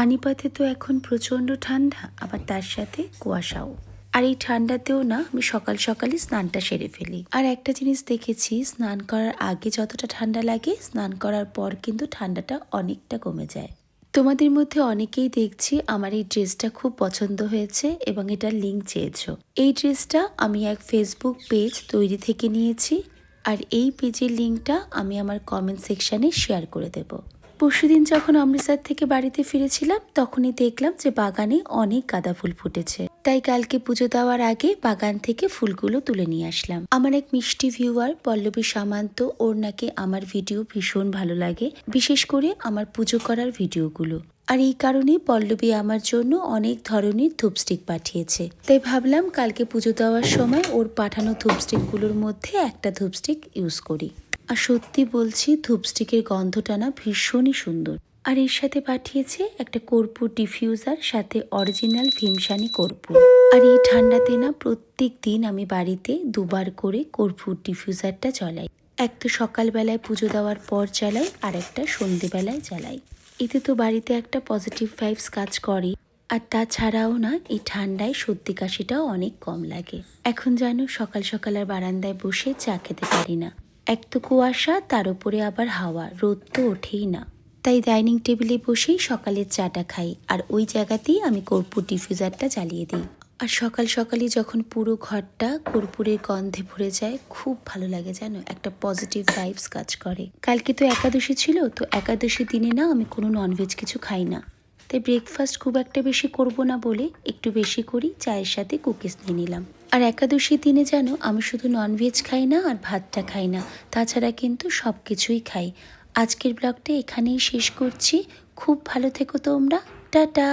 পানিপথে তো এখন প্রচণ্ড ঠান্ডা, আবার তার সাথে কুয়াশাও। আর এই ঠান্ডাতেও না আমি সকাল সকালই স্নানটা সেরে ফেলি। আর একটা জিনিস দেখেছি, স্নান করার আগে যতটা ঠান্ডা লাগে, স্নান করার পর কিন্তু ঠান্ডাটা অনেকটা কমে যায়। তোমাদের মধ্যে অনেকেই দেখছি আমার এই ড্রেসটা খুব পছন্দ হয়েছে এবং এটার লিঙ্ক চেয়েছো। এই ড্রেসটা আমি এক ফেসবুক পেজ তৈরি থেকে নিয়েছি, আর এই পেজের লিঙ্কটা আমি আমার কমেন্ট সেকশানে শেয়ার করে দেব। পরশুদিন যখন অমৃতসর থেকে বাড়িতে ফিরেছিলাম, তখনই দেখলাম যে বাগানে অনেক গাঁদা ফুল ফুটেছে। তাই কালকে পুজো দেওয়ার আগে বাগান থেকে ফুলগুলো তুলে নিয়ে আসলাম। আমার এক মিষ্টি ভিউয়ার পল্লবী সামান্ত, ওর নাকি আমার ভিডিও ভীষণ ভালো লাগে, বিশেষ করে আমার পুজো করার ভিডিওগুলো। আর এই কারণে পল্লবী আমার জন্য অনেক ধরনের ধূপস্টিক পাঠিয়েছে। তাই ভাবলাম কালকে পুজো দেওয়ার সময় ওর পাঠানো ধূপস্টিকগুলোর মধ্যে একটা ধূপস্টিক ইউজ করি। আর সত্যি বলছি, ধূপস্টিকের গন্ধটা না ভীষণই সুন্দর। আর এর সাথে পাঠিয়েছে একটা কর্পূর ডিফিউজার, সাথে অরিজিনাল ভীমসানি কর্পূর। আর এই ঠান্ডাতে না প্রত্যেক দিন আমি বাড়িতে দুবার করে কর্পূর ডিফিউজারটা জ্বালাই। এক তো সকালবেলায় পুজো দেওয়ার পর জ্বালাই, আর একটা সন্ধেবেলায় জ্বালাই। এতে তো বাড়িতে একটা পজিটিভ ভাইবস কাজ করে। আর তাছাড়াও না এই ঠান্ডায় সর্দি কাশিটাও অনেক কম লাগে। এখন জানো, সকাল সকাল আর বারান্দায় বসে চা খেতে পারি না। এক তো কুয়াশা, তার উপরে আবার হাওয়া, রোদ তো ওঠেই না। তাই ডাইনিং টেবিলে বসেই সকালের চাটা খাই, আর ওই জায়গাতেই আমি কর্পূর ডিফিউজারটা জ্বালিয়ে দিই। আর সকাল সকালই যখন পুরো ঘরটা কর্পূরের গন্ধে ভরে যায়, খুব ভালো লাগে জানো, একটা পজিটিভ ভাইবস কাজ করে। কালকে তো একাদশী ছিল, তো একাদশী দিনে না আমি কোনো ননভেজ কিছু খাই না। তাই ব্রেকফাস্ট খুব একটা বেশি করব না বলে একটু বেশি করি, চায়ের সাথে কুকিজ নিয়ে নিলাম। আর একাদশীর দিনে জানো, আমি শুধু ননভেজ খাই না আর ভাতটা খাই না, তাছাড়া কিন্তু সব কিছুই খাই। আজকের ব্লগটা এখানেই শেষ করছি। খুব ভালো থেকো তোমরা, টাটা।